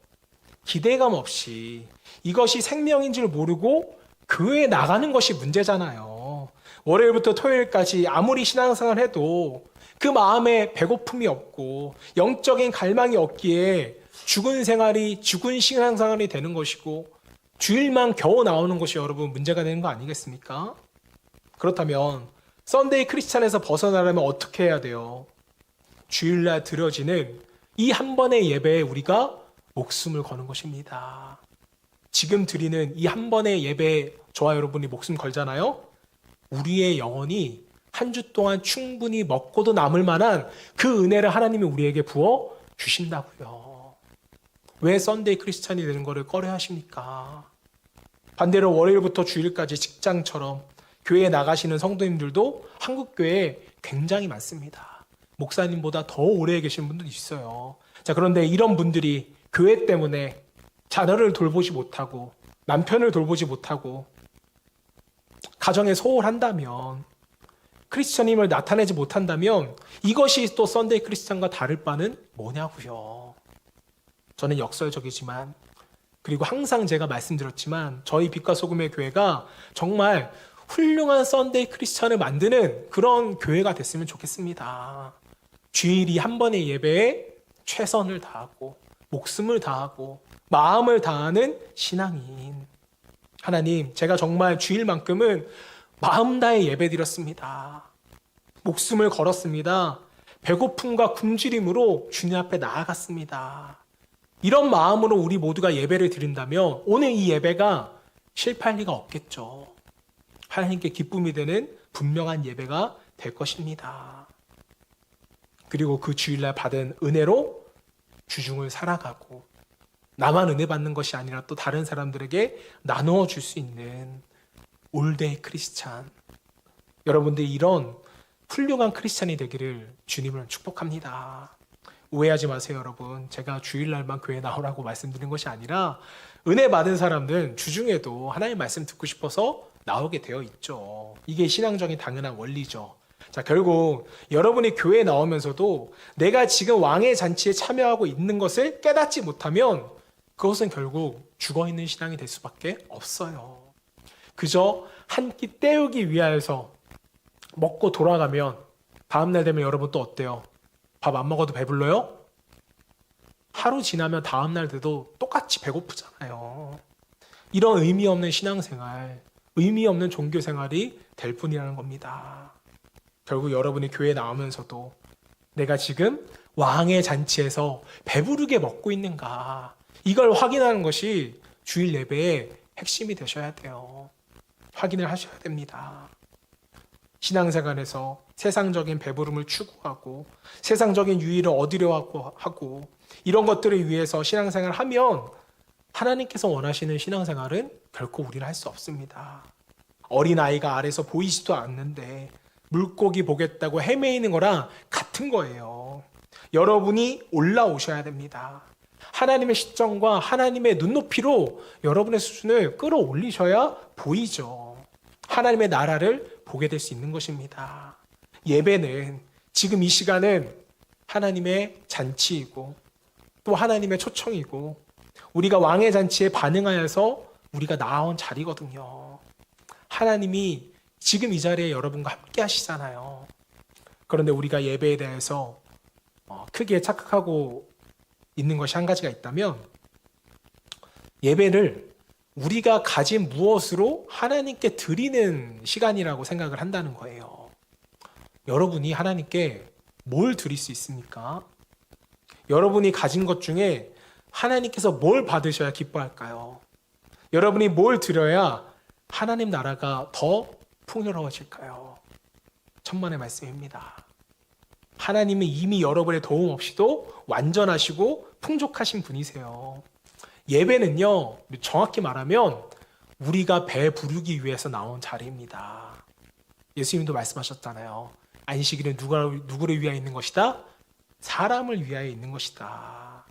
기대감 없이 이것이 생명인 줄 모르고 교회에 나가는 것이 문제잖아요. 월요일부터 토요일까지 아무리 신앙생활을 해도 그 마음에 배고픔이 없고 영적인 갈망이 없기에 죽은 신앙생활이 되는 것이고 주일만 겨우 나오는 것이 여러분 문제가 되는 거 아니겠습니까? 그렇다면 썬데이 크리스찬에서 벗어나려면 어떻게 해야 돼요? 주일날 드려지는 이 한 번의 예배에 우리가 목숨을 거는 것입니다. 지금 드리는 이 한 번의 예배에 저와 여러분이 목숨 걸잖아요? 우리의 영혼이 한 주 동안 충분히 먹고도 남을 만한 그 은혜를 하나님이 우리에게 부어 주신다고요. 왜 썬데이 크리스찬이 되는 것을 꺼려 하십니까? 반대로 월요일부터 주일까지 직장처럼 교회에 나가시는 성도님들도 한국교회에 굉장히 많습니다. 목사님보다 더 오래 계신 분도 있어요. 자, 그런데 이런 분들이 교회 때문에 자녀를 돌보지 못하고 남편을 돌보지 못하고 가정에 소홀한다면 크리스천임을 나타내지 못한다면 이것이 또 썬데이 크리스천과 다를 바는 뭐냐고요. 저는 역설적이지만, 그리고 항상 제가 말씀드렸지만 저희 빛과 소금의 교회가 정말 훌륭한 썬데이 크리스천을 만드는 그런 교회가 됐으면 좋겠습니다. 주일이 한 번의 예배에 최선을 다하고 목숨을 다하고 마음을 다하는 신앙인. 하나님, 제가 정말 주일만큼은 마음 다해 예배드렸습니다. 목숨을 걸었습니다. 배고픔과 굶주림으로 주님 앞에 나아갔습니다. 이런 마음으로 우리 모두가 예배를 드린다면 오늘 이 예배가 실패할 리가 없겠죠. 하나님께 기쁨이 되는 분명한 예배가 될 것입니다. 그리고 그 주일날 받은 은혜로 주중을 살아가고 나만 은혜 받는 것이 아니라 또 다른 사람들에게 나누어 줄 수 있는 올데이 크리스찬. 여러분들이 이런 훌륭한 크리스찬이 되기를 주님을 축복합니다. 오해하지 마세요, 여러분. 제가 주일날만 교회 나오라고 말씀드린 것이 아니라 은혜 받은 사람들은 주중에도 하나님 말씀 듣고 싶어서 나오게 되어 있죠. 이게 신앙적인 당연한 원리죠. 자, 결국 여러분이 교회에 나오면서도 내가 지금 왕의 잔치에 참여하고 있는 것을 깨닫지 못하면 그것은 결국 죽어있는 신앙이 될 수밖에 없어요. 그저 한 끼 때우기 위하여서 먹고 돌아가면 다음날 되면 여러분 또 어때요? 밥 안 먹어도 배불러요? 하루 지나면 다음날 돼도 똑같이 배고프잖아요. 이런 의미 없는 신앙생활, 의미 없는 종교생활이 될 뿐이라는 겁니다. 결국 여러분이 교회에 나오면서도 내가 지금 왕의 잔치에서 배부르게 먹고 있는가, 이걸 확인하는 것이 주일 예배의 핵심이 되셔야 돼요. 확인을 하셔야 됩니다. 신앙생활에서 세상적인 배부름을 추구하고 세상적인 유의를 얻으려 하고 이런 것들을 위해서 신앙생활을 하면 하나님께서 원하시는 신앙생활은 결코 우리는 할 수 없습니다. 어린아이가 아래서 보이지도 않는데 물고기 보겠다고 헤매이는 거랑 같은 거예요. 여러분이 올라오셔야 됩니다. 하나님의 시점과 하나님의 눈높이로 여러분의 수준을 끌어올리셔야 보이죠. 하나님의 나라를 보게 될 수 있는 것입니다. 예배는 지금 이 시간은 하나님의 잔치이고 또 하나님의 초청이고 우리가 왕의 잔치에 반응하여서 우리가 나아온 자리거든요. 하나님이 지금 이 자리에 여러분과 함께 하시잖아요. 그런데 우리가 예배에 대해서 크게 착각하고 있는 것이 한 가지가 있다면 예배를 우리가 가진 무엇으로 하나님께 드리는 시간이라고 생각을 한다는 거예요. 여러분이 하나님께 뭘 드릴 수 있습니까? 여러분이 가진 것 중에 하나님께서 뭘 받으셔야 기뻐할까요? 여러분이 뭘 드려야 하나님 나라가 더 풍요로워질까요? 천만의 말씀입니다. 하나님은 이미 여러분의 도움 없이도 완전하시고 풍족하신 분이세요. 예배는요, 정확히 말하면 우리가 배 부르기 위해서 나온 자리입니다. 예수님도 말씀하셨잖아요. 안식일은 누구를 위하여 있는 것이다? 사람을 위하여 있는 것이다.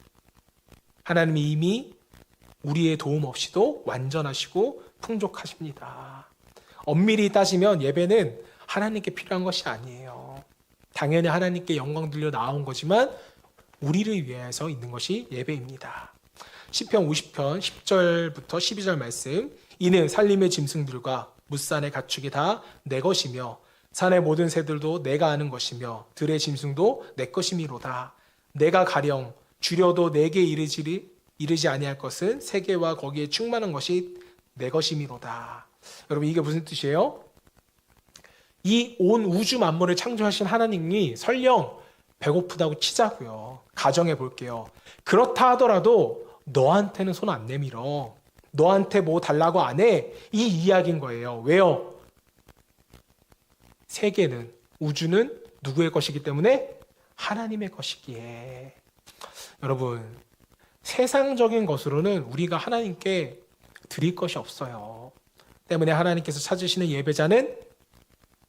하나님이 이미 우리의 도움 없이도 완전하시고 풍족하십니다. 엄밀히 따지면 예배는 하나님께 필요한 것이 아니에요. 당연히 하나님께 영광 들려 나온 거지만 우리를 위해서 있는 것이 예배입니다. 시편 50편 10절부터 12절 말씀. 이는 산림의 짐승들과 무산의 가축이 다 내 것이며 산의 모든 새들도 내가 아는 것이며 들의 짐승도 내 것이미로다. 내가 가령 줄여도 내게 이르지 아니할 것은 세계와 거기에 충만한 것이 내 것이미로다. 여러분, 이게 무슨 뜻이에요? 이 온 우주 만물을 창조하신 하나님이 설령 배고프다고 치자고요. 가정해 볼게요. 그렇다 하더라도 너한테는 손 안 내밀어. 너한테 뭐 달라고 안 해. 이 이야기인 거예요. 왜요? 세계는, 우주는 누구의 것이기 때문에? 하나님의 것이기에. 여러분, 세상적인 것으로는 우리가 하나님께 드릴 것이 없어요. 때문에 하나님께서 찾으시는 예배자는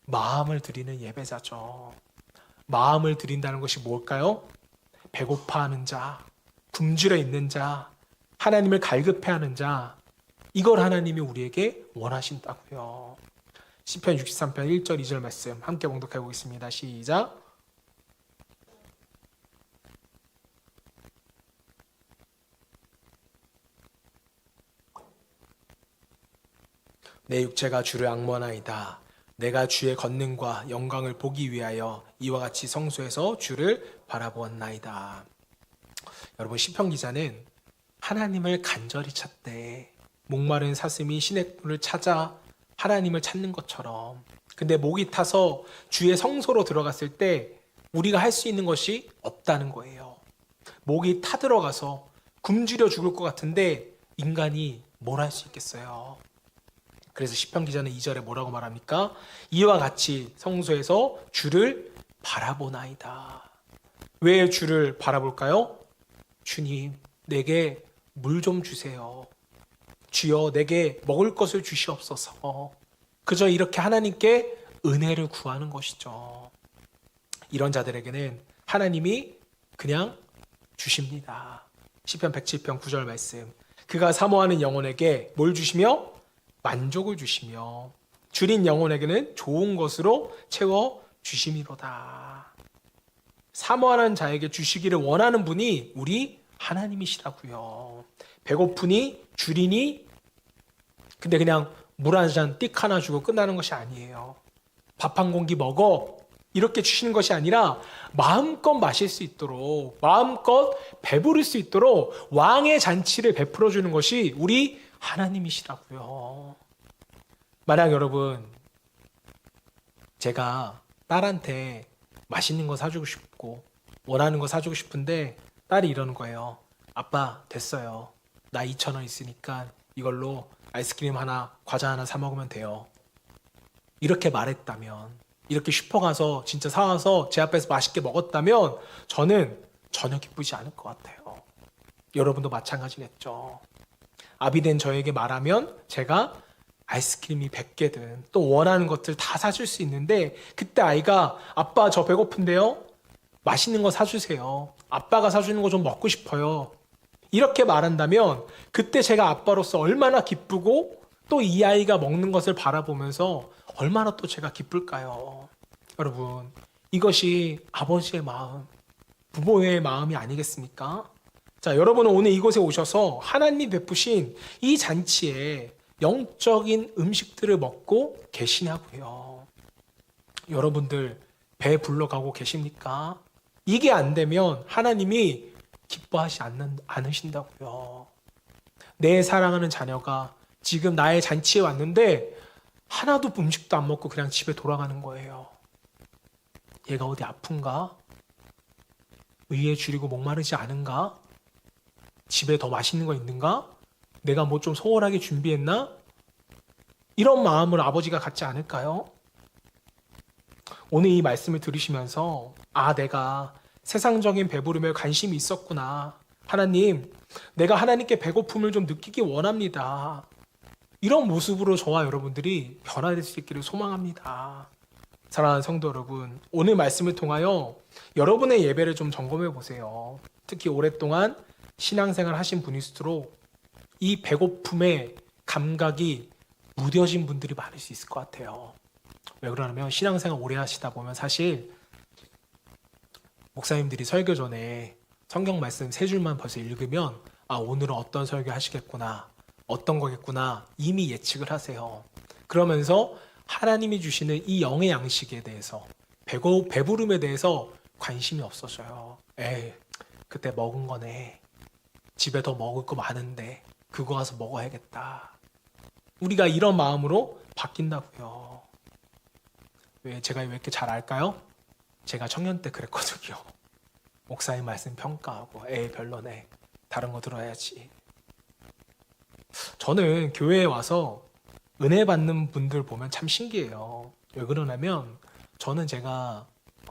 마음을 드리는 예배자죠. 마음을 드린다는 것이 뭘까요? 배고파하는 자, 굶주려 있는 자, 하나님을 갈급해하는 자, 이걸 하나님이 우리에게 원하신다고요. 시편 63편 1절 2절 말씀 함께 봉독해 보겠습니다. 시작. 내 육체가 주를 앙모하나이다. 내가 주의 권능과 영광을 보기 위하여 이와 같이 성소에서 주를 바라보았나이다. 여러분, 시편 기자는 하나님을 간절히 찾되 목마른 사슴이 시냇물을 찾아 하나님을 찾는 것처럼, 근데 목이 타서 주의 성소로 들어갔을 때 우리가 할 수 있는 것이 없다는 거예요. 목이 타들어가서 굶주려 죽을 것 같은데 인간이 뭘 할 수 있겠어요? 그래서 시편 기자는 2절에 뭐라고 말합니까? 이와 같이 성소에서 주를 바라보나이다. 왜 주를 바라볼까요? 주님, 내게 물 좀 주세요. 주여, 내게 먹을 것을 주시옵소서. 그저 이렇게 하나님께 은혜를 구하는 것이죠. 이런 자들에게는 하나님이 그냥 주십니다. 시편 107편 9절 말씀. 그가 사모하는 영혼에게 뭘 주시며? 만족을 주시며 줄인 영혼에게는 좋은 것으로 채워 주심이로다. 사모하는 자에게 주시기를 원하는 분이 우리 하나님이시라고요. 배고프니 줄이니, 근데 그냥 물 한 잔 띡 하나 주고 끝나는 것이 아니에요. 밥 한 공기 먹어, 이렇게 주시는 것이 아니라 마음껏 마실 수 있도록, 마음껏 배부를 수 있도록 왕의 잔치를 베풀어 주는 것이 우리 하나님이시라고요. 만약 여러분, 제가 딸한테 맛있는 거 사주고 싶고 원하는 거 사주고 싶은데 딸이 이러는 거예요. 아빠, 됐어요. 나 2,000원 있으니까 이걸로 아이스크림 하나, 과자 하나 사 먹으면 돼요. 이렇게 말했다면, 이렇게 슈퍼 가서 진짜 사와서 제 앞에서 맛있게 먹었다면 저는 전혀 기쁘지 않을 것 같아요. 여러분도 마찬가지겠죠. 아비된 저에게 말하면 제가 아이스크림이 100개든 또 원하는 것들 다 사줄 수 있는데, 그때 아이가 아빠, 저 배고픈데요? 맛있는 거 사주세요. 아빠가 사주는 거 좀 먹고 싶어요. 이렇게 말한다면 그때 제가 아빠로서 얼마나 기쁘고 또 이 아이가 먹는 것을 바라보면서 얼마나 또 제가 기쁠까요? 여러분, 이것이 아버지의 마음, 부모의 마음이 아니겠습니까? 자, 여러분은 오늘 이곳에 오셔서 하나님 베푸신 이 잔치에 영적인 음식들을 먹고 계시냐고요. 여러분들 배 불러가고 계십니까? 이게 안 되면 하나님이 기뻐하지 않으신다고요. 내 사랑하는 자녀가 지금 나의 잔치에 왔는데 하나도 음식도 안 먹고 그냥 집에 돌아가는 거예요. 얘가 어디 아픈가? 의에 줄이고 목마르지 않은가? 집에 더 맛있는 거 있는가? 내가 뭐 좀 소홀하게 준비했나? 이런 마음을 아버지가 갖지 않을까요? 오늘 이 말씀을 들으시면서 내가 세상적인 배부름에 관심이 있었구나. 하나님, 내가 하나님께 배고픔을 좀 느끼기 원합니다. 이런 모습으로 저와 여러분들이 변화될 수 있기를 소망합니다. 사랑하는 성도 여러분, 오늘 말씀을 통하여 여러분의 예배를 좀 점검해 보세요. 특히 오랫동안 신앙생활 하신 분일수록 이 배고픔의 감각이 무뎌진 분들이 많을 수 있을 것 같아요. 왜 그러냐면 신앙생활 오래 하시다 보면 사실 목사님들이 설교 전에 성경 말씀 3줄만 벌써 읽으면 오늘은 어떤 설교 하시겠구나, 어떤 거겠구나 이미 예측을 하세요. 그러면서 하나님이 주시는 이 영의 양식에 대해서, 배부름에 대해서 관심이 없어져요. 그때 먹은 거네. 집에 더 먹을 거 많은데 그거 가서 먹어야겠다. 우리가 이런 마음으로 바뀐다고요. 제가 왜 이렇게 잘 알까요? 제가 청년 때 그랬거든요. 목사님 말씀 평가하고 별로네, 다른 거 들어야지. 저는 교회에 와서 은혜 받는 분들 보면 참 신기해요. 왜 그러냐면 저는 제가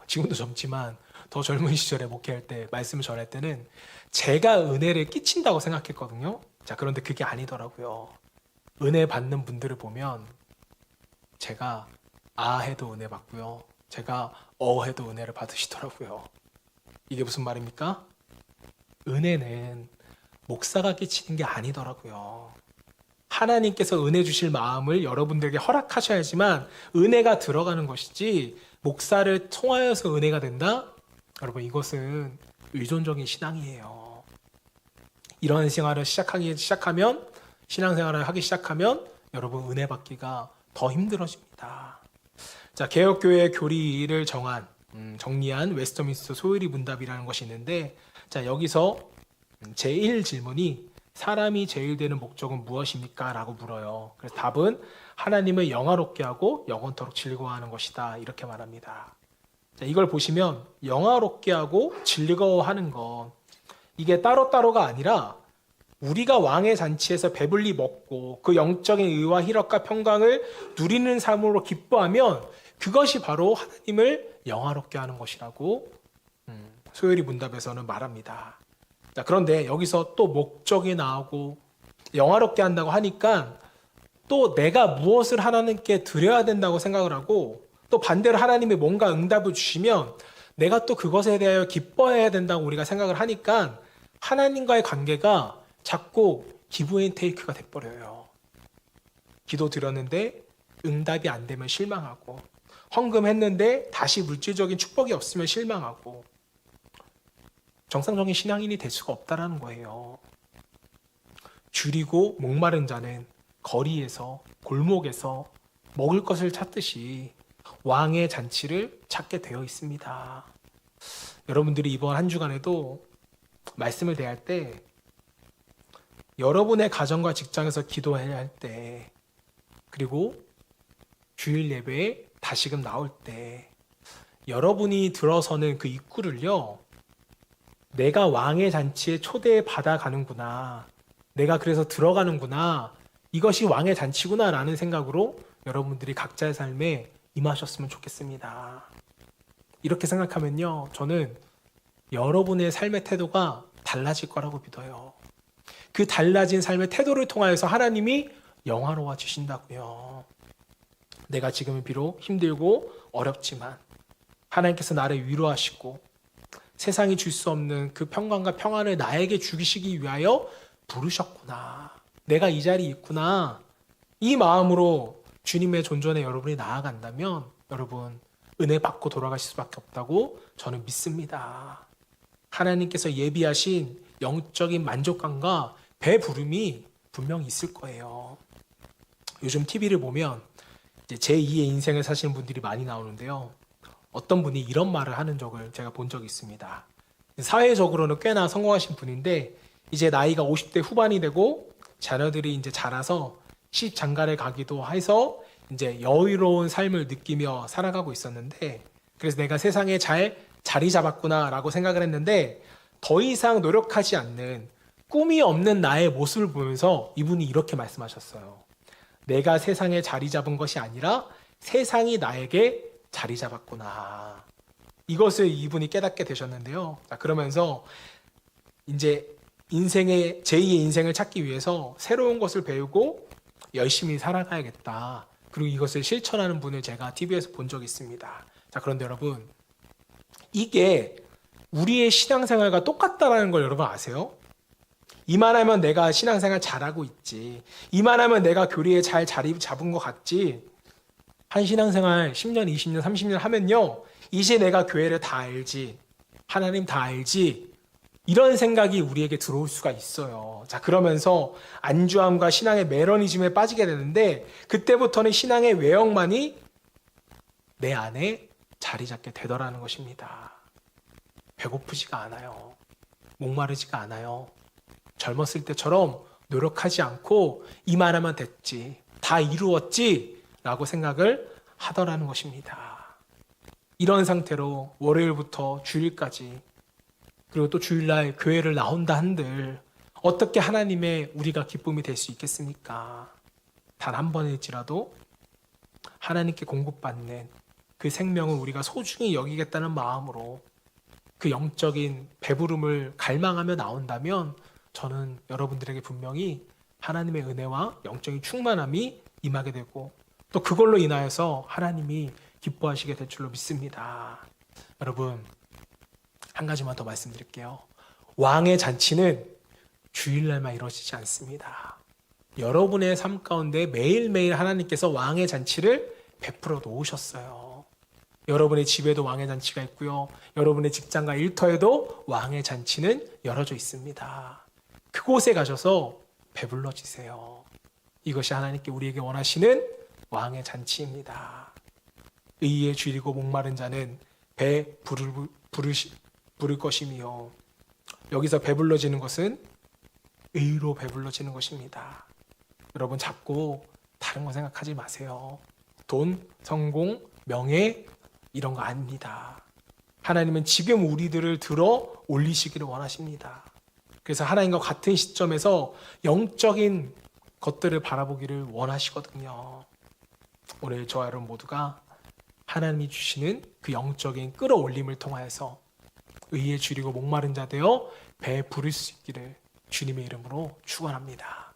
지금도 젊지만 더 젊은 시절에 목회할 때, 말씀을 전할 때는 제가 은혜를 끼친다고 생각했거든요. 자, 그런데 그게 아니더라고요. 은혜 받는 분들을 보면 제가 해도 은혜 받고요, 제가 해도 은혜를 받으시더라고요. 이게 무슨 말입니까? 은혜는 목사가 끼치는 게 아니더라고요. 하나님께서 은혜 주실 마음을 여러분들에게 허락하셔야지만 은혜가 들어가는 것이지, 목사를 통하여서 은혜가 된다? 여러분, 이것은 의존적인 신앙이에요. 이런 생활을 신앙생활을 하기 시작하면 여러분 은혜 받기가 더 힘들어집니다. 자, 개혁교회 교리를 정리한 웨스터민스터 소요리 문답이라는 것이 있는데, 자, 여기서 제1 질문이 사람이 제일 되는 목적은 무엇입니까? 라고 물어요. 그래서 답은 하나님을 영화롭게 하고 영원토록 즐거워하는 것이다, 이렇게 말합니다. 자, 이걸 보시면 영화롭게 하고 즐거워하는 것, 이게 따로따로가 아니라 우리가 왕의 잔치에서 배불리 먹고 그 영적인 의와 희락과 평강을 누리는 삶으로 기뻐하면 그것이 바로 하나님을 영화롭게 하는 것이라고 소요리 문답에서는 말합니다. 자, 그런데 여기서 또 목적이 나오고 영화롭게 한다고 하니까 또 내가 무엇을 하나님께 드려야 된다고 생각을 하고, 또 반대로 하나님이 뭔가 응답을 주시면 내가 또 그것에 대하여 기뻐해야 된다고 우리가 생각을 하니까 하나님과의 관계가 자꾸 기브 앤 테이크가 돼버려요. 기도 드렸는데 응답이 안 되면 실망하고, 헌금했는데 다시 물질적인 축복이 없으면 실망하고, 정상적인 신앙인이 될 수가 없다라는 거예요. 줄이고 목마른 자는 거리에서, 골목에서 먹을 것을 찾듯이 왕의 잔치를 찾게 되어 있습니다. 여러분들이 이번 한 주간에도 말씀을 대할 때, 여러분의 가정과 직장에서 기도해야 할 때, 그리고 주일 예배에 다시금 나올 때, 여러분이 들어서는 그 입구를요, 내가 왕의 잔치에 초대해 받아가는구나, 내가 그래서 들어가는구나, 이것이 왕의 잔치구나 라는 생각으로 여러분들이 각자의 삶에 임하셨으면 좋겠습니다. 이렇게 생각하면요, 저는 여러분의 삶의 태도가 달라질 거라고 믿어요. 그 달라진 삶의 태도를 통하여서 하나님이 영화로워지신다고요. 내가 지금은 비록 힘들고 어렵지만 하나님께서 나를 위로하시고 세상이 줄 수 없는 그 평강과 평안을 나에게 주시기 위하여 부르셨구나, 내가 이 자리에 있구나, 이 마음으로 주님의 존전에 여러분이 나아간다면 여러분 은혜 받고 돌아가실 수밖에 없다고 저는 믿습니다. 하나님께서 예비하신 영적인 만족감과 배부름이 분명히 있을 거예요. 요즘 TV를 보면 이제 제2의 인생을 사시는 분들이 많이 나오는데요, 어떤 분이 이런 말을 하는 적을 제가 본 적이 있습니다. 사회적으로는 꽤나 성공하신 분인데 이제 나이가 50대 후반이 되고 자녀들이 이제 자라서 시집장가를 가기도 해서 이제 여유로운 삶을 느끼며 살아가고 있었는데, 그래서 내가 세상에 잘 자리 잡았구나라고 생각을 했는데 더 이상 노력하지 않는 꿈이 없는 나의 모습을 보면서 이분이 이렇게 말씀하셨어요. 내가 세상에 자리 잡은 것이 아니라 세상이 나에게 자리 잡았구나. 이것을 이분이 깨닫게 되셨는데요. 그러면서 이제 제2의 인생을 찾기 위해서 새로운 것을 배우고 열심히 살아가야겠다, 그리고 이것을 실천하는 분을 제가 TV에서 본 적이 있습니다. 자, 그런데 여러분, 이게 우리의 신앙생활과 똑같다라는 걸 여러분 아세요? 이만하면 내가 신앙생활 잘하고 있지, 이만하면 내가 교리에 잘 자리 잡은 것 같지, 한 신앙생활 10년, 20년, 30년 하면요, 이제 내가 교회를 다 알지, 하나님 다 알지, 이런 생각이 우리에게 들어올 수가 있어요. 자, 그러면서 안주함과 신앙의 매너니즘에 빠지게 되는데 그때부터는 신앙의 외형만이 내 안에 자리 잡게 되더라는 것입니다. 배고프지가 않아요. 목마르지가 않아요. 젊었을 때처럼 노력하지 않고 이만하면 됐지, 다 이루었지 라고 생각을 하더라는 것입니다. 이런 상태로 월요일부터 주일까지, 그리고 또 주일날 교회를 나온다 한들 어떻게 하나님의 우리가 기쁨이 될 수 있겠습니까? 단 한 번일지라도 하나님께 공급받는 그 생명을 우리가 소중히 여기겠다는 마음으로 그 영적인 배부름을 갈망하며 나온다면 저는 여러분들에게 분명히 하나님의 은혜와 영적인 충만함이 임하게 되고 또 그걸로 인하여서 하나님이 기뻐하시게 될 줄로 믿습니다. 여러분, 한 가지만 더 말씀드릴게요. 왕의 잔치는 주일날만 이루어지지 않습니다. 여러분의 삶 가운데 매일매일 하나님께서 왕의 잔치를 베풀어 놓으셨어요. 여러분의 집에도 왕의 잔치가 있고요. 여러분의 직장과 일터에도 왕의 잔치는 열어져 있습니다. 그곳에 가셔서 배불러지세요. 이것이 하나님께 우리에게 원하시는 왕의 잔치입니다. 의에 줄이고 목마른 자는 배 부를 것이며, 여기서 배불러지는 것은 의로 배불러지는 것입니다. 여러분 자꾸 다른 거 생각하지 마세요. 돈, 성공, 명예 이런 거 아닙니다. 하나님은 지금 우리들을 들어 올리시기를 원하십니다. 그래서 하나님과 같은 시점에서 영적인 것들을 바라보기를 원하시거든요. 오늘 저와 여러분 모두가 하나님이 주시는 그 영적인 끌어올림을 통하여서 의에 줄이고 목마른 자 되어 배 부를 수 있기를 주님의 이름으로 축원합니다.